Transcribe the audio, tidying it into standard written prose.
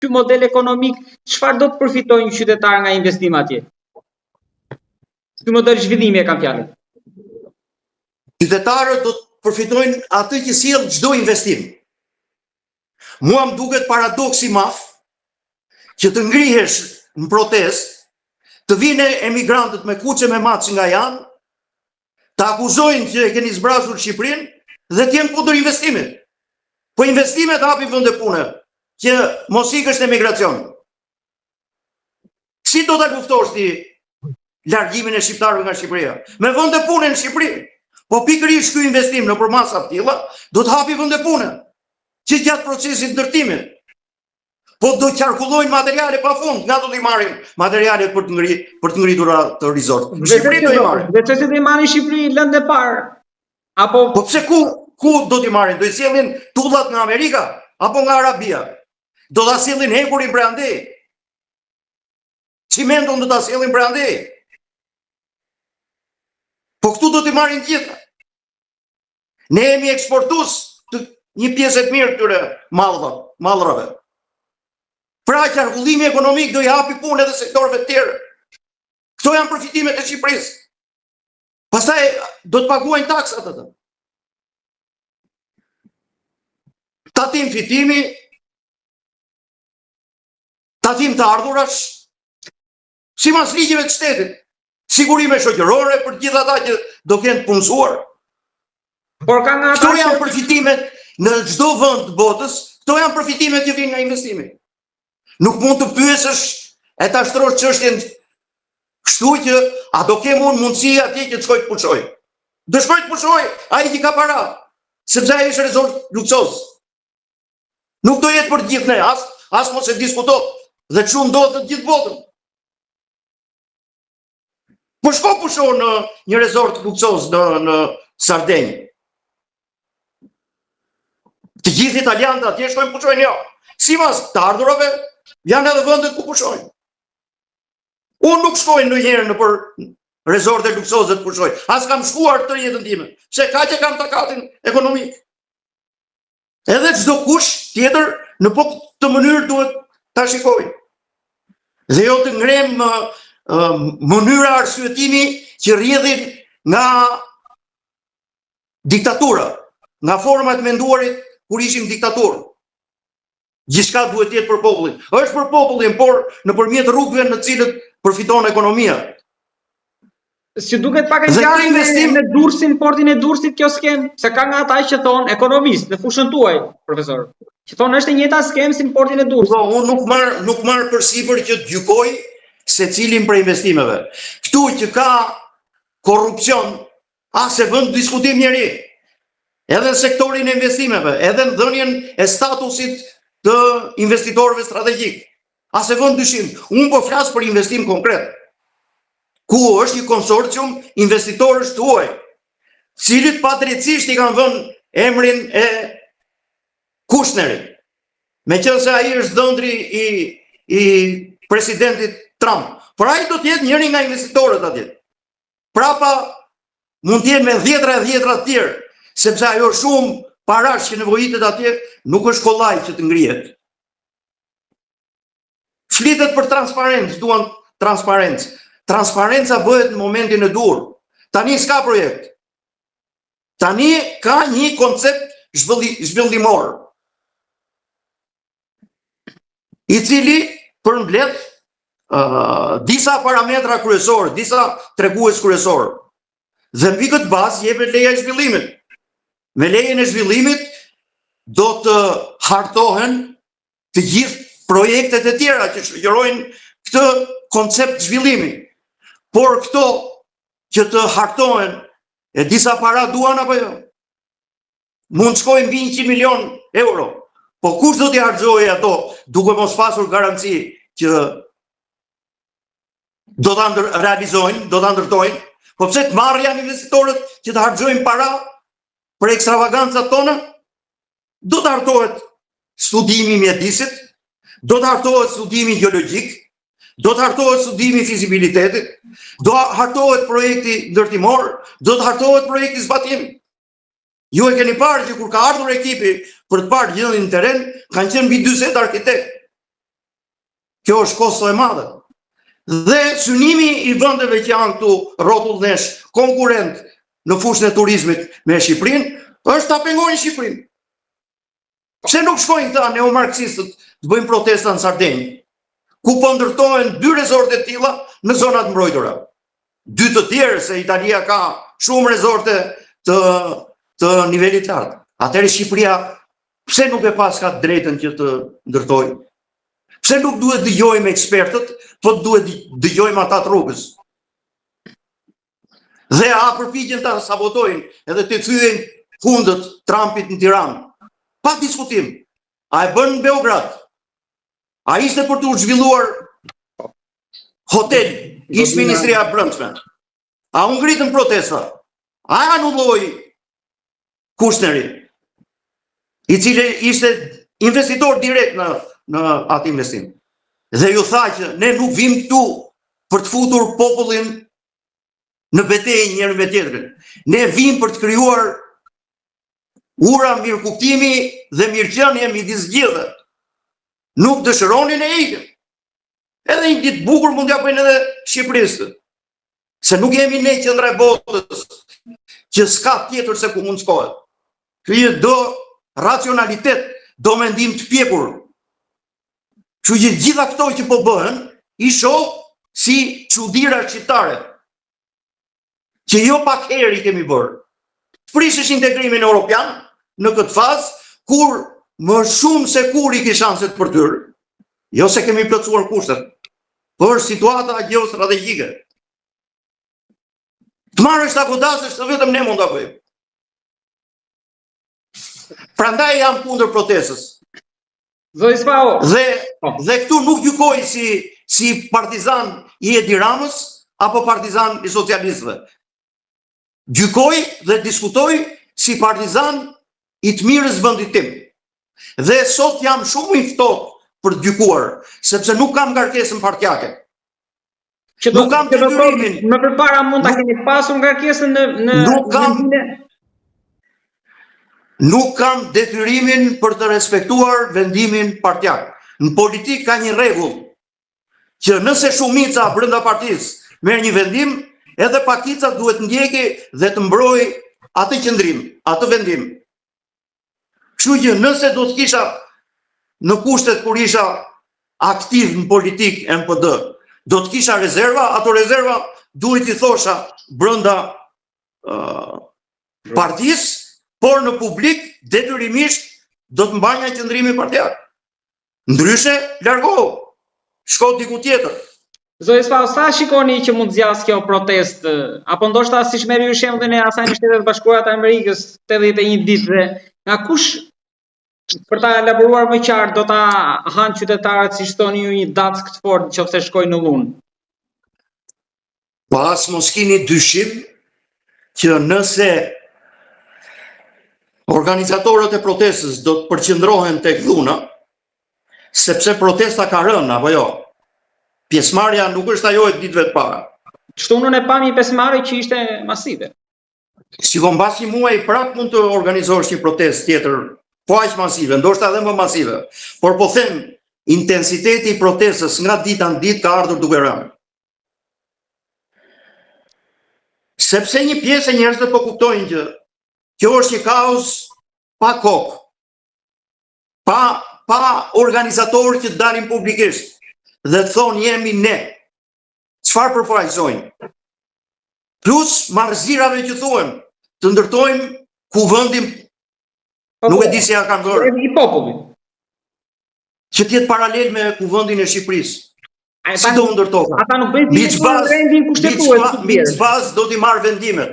ky model ekonomik, çfarë do të përfitojnë qytetarë nga investimi atje? Ky model zhvillimi e kam fjalën. Qytetarët do të përfitojnë atë që sjell çdo investim. Mua më duket paradoksi madh që të ngrihesh në protest, të vinë emigrantët me kuqe me maç nga janë, të akuzojnë që e keni zbrasur Shqipërinë dhe të jenë kundër investimit. Po investimet hapi vende pune, që mos ikësh në emigracion. Si do ta luftosh ti largimin e shqiptarëve nga Shqipëria? Me vende pune në Shqipëri. Po pikërisht ky investim në përmasa të tilla do të hapi vende pune, që gjatë procesit ndërtimit. Po do qarkullojnë materiale pafund, nga do t'i marrin materialet për të ngritur atë resort. Shqipëri do i marrin. Dhe pse do i marrin Shqipëri lëndë e parë? Apo po pse ku do t'i marrin? Do i sjellin tullat nga Amerika apo nga Arabia? Do ta sjellin hekurin prej andej. Cimenton do ta sjellin prej andej. Po këtu do t'i marrin gjitha. Ne jemi eksportues të një pjesë të mirë këtyre mallrave. Pra qarkullimi ekonomik do i hapi punë edhe sektorëve të tjerë. Këto janë përfitimet e Shqipërisë. Pastaj do të paguajnë taksat atë. Tatim fitimi, tatim të ardhurash, sipas ligjeve të shtetit, sigurime shoqërore për gjithë ata që do kenë të punësuar. Por ka nga këto janë përfitimet në çdo vend të botës, këto janë përfitimet që vijnë nga investimi. Nuk mund të pyesësh e ta shtrosh çështjen kështu që a do kem unë mundësi atje që të shkoj të pushoj. Do shkoj të pushoj ai që ka para, sepse ai është resort luksoz. Nuk do jetë për të gjithë ne, as mos e diskutohet, dhe çu ndodhet në gjithë botën. Po shko pusho në një resort luksoz në Sardenjë. Të gjithë italianët atje shkojnë pushojnë jo. Sipas të ardhurave janë edhe vendet ku pushojnë. Unë nuk shkoj ndonjëherë në për rezorte luksoze të pushoj. As kam shkuar të jetën time, se ka që kam takatin ekonomik. Edhe çdo kush tjetër në po këtë mënyrë duhet ta shikoj. Dhe jo të ngrem mënyra arsyetimi që rrjedhin nga diktatura, nga format menduarit kur ishim diktaturë. Gjithçka duhet të jetë për popullin. Është për popullin, por nëpërmjet rrugëve në të cilët përfiton ekonomia. Si duket pak e gjatë investim në Durrësin, portin e Durrësit kjo skem, se ka nga ata që thonë ekonomist në fushën tuaj, profesor. Që thonë është e njëjta skem si në portin e Durrësit. Po, unë nuk marr përsipër që të gjykoj secilin për investimeve. Ktu që ka korrupsion, as e vën diskutim njëri. Edhe në sektorin e investimeve, edhe në dhënien e statusit të investitorëve strategjik. As e vën dyshim. Unë po flas për investim konkret. Ku është një konsorcium investitorësh tuaj, cilët padrejtisht i kanë vënë emrin e Kushnerit. Meqense ai është dhëndri i presidentit Trump. Por ai do të jetë njëri nga investitorët atje. Prapa mund të jenë me dhjetra të tjerë, sepse ajo shumë parash që nevojitet atje nuk është kollaj që të ngrihet. Flitet për transparencë, duan transparencë. Transparenca bëhet në momentin e dur. Tani s'ka projekt. Tani ka një koncept zhvillimor, i cili përmbledh disa parametra kryesor, disa tregues kryesor. Dhe mbi këtë bazë jepet leja e zhvillimit. Me lejen e zhvillimit do të hartohen të gjithë projektet e tjera që shoqërojnë këtë koncept zhvillimi. Por këto që të hartohen e disa para duan apo jo? Mund shkojnë mbi 100 milion euro. Po kush do t'i harxojë ato duke mos pasur garanci që do ta realizojnë, do ta ndërtojnë? Po pse të marrë janë investitorët që të harxojnë para për ekstravagancat tona? Do të hartohet studimi mjedisit, do të hartohet studimi gjeologjik, do të hartohet studimi fizibilitetit, do të hartohet projekti ndërtimor, do të hartohet projekti zbatim. Ju e keni parë që kur ka ardhur ekipi për të parë gjendjen në terren, kanë qenë mbi 40 arkitektë. Kjo është kosto e madhe. Dhe synimi i vendeve që janë këtu rrotullnesh konkurrent në fushën e turizmit me Shqipërinë është ta pengojnë Shqipërinë. Pse nuk shkojnë këta neomarksistët të bëjnë protesta në Sardenjë, ku po ndërtohen 2 rezorte të tilla në zonat mbrojtura. 2 të tjerë, se Italia ka shumë rezorte të nivelit lartë. Atëherë Shqipëria pse nuk e pas ka drejtën që të ndërtojë? Pse nuk duhet dëgjojmë ekspertët, po duhet dëgjojmë ata të rrugës? Dhe a përpiqen ta sabotojnë edhe të thyen fundët Trumpit në Tiranë? Pa diskutim. A e bën në Beograd? A ishte për të zhvilluar hotel, ish Ministria e Brendshme? A u ngritën protesta? A anulloi Kushneri, i cili ishte investitor direkt në atë investim? Dhe ju tha që ne nuk vim këtu për të futur popullin në betejë njëri me tjetrin. Ne vim për të krijuar ura mirëkuptimi dhe mirëqenie midis gjithëve. Nuk dëshironin e ikën. Edhe një ditë bukur mund t'ja bëjnë edhe Shqipërisë. Se nuk jemi ne qendra e botës që s'ka tjetër se ku mund shkohet. Kjo do racionalitet, do mendim të pjekur. Kështu që gjitha këto që po bëhen, i shoh si çuditëra shqiptare. Që jo pak herë i kemi bërë. Prishesh integrimin evropian në këtë fazë, kur më shumë se kur i ke shanset për tyr. Jo se kemi plotësuar kushtet, por situata gjeostrategjike. Të marrësh ta godasësh të vetëm ne mund ta bëjmë. Prandaj jam kundër protestës. Dhe këtu nuk gjykoj si partizan i Edi Ramës apo partizan i socialistëve. Gjykoj dhe diskutoj si partizan i të mirës vendit tim. Dhe sot jam shumë i ftohtë për të gjykuar, sepse nuk kam ngarkesën partijake. Nuk kam detyrimin. Më përpara mund ta keni pasur ngarkesën Nuk kam detyrimin për të respektuar vendimin partijak. Në politik ka një rregull që nëse shumica brenda partisë merr një vendim, edhe pakica duhet ndjeki dhe të mbrojë atë qëndrim, atë vendim. Kështu që nëse do të kisha në kushtet kur isha aktiv në politik MPD, do të kisha rezerva, ato rezerva duhet i thosha brenda partisë, por në publik detyrimisht do të mbajnë qëndrimin partijak. Ndryshe largohu, shko diku tjetër. Zoti Spau, sa shikoni që mund zjas kjo protestë, apo ndoshta siç merri ju shembullin e asaj në Shtetet Bashkuara të Amerikës 81 ditë dhe nga kush për ta elaboruar më qartë do ta hanë qytetarët, siç thoni ju, një datë këtë fort nëse shkojnë në Lunë? Pas mos keni dyshim që nëse organizatorët e protestës do të përqendrohen tek dhuna, sepse protesta ka rënë apo jo. Pjesëmarrja nuk është ajo e ditëve të para. Shtunën e pam një pjesëmarrje që ishte masive. Sikon mbas një muaji prap mund të organizosh një protestë tjetër, po aq masive, ndoshta edhe më masive. Por po them, intensiteti i protestës nga dita në ditë ka ardhur duke rënë. Sepse një pjesë e njerëzve po kuptojnë që kjo është një kaos pa kokë, pa organizatorë që dalin publikisht dhe të thonë jemi ne. Çfarë përfaqësojnë? Plus marrëzirave që thuhen, të ndërtojmë kuvendin, nuk e di se ja kanë bërë. I popullit. Që të jetë paralel me kuvendin e Shqipërisë. Si do ndërtohet? Ata nuk bëjnë Mbi çfarë do t'i marrë vendimet?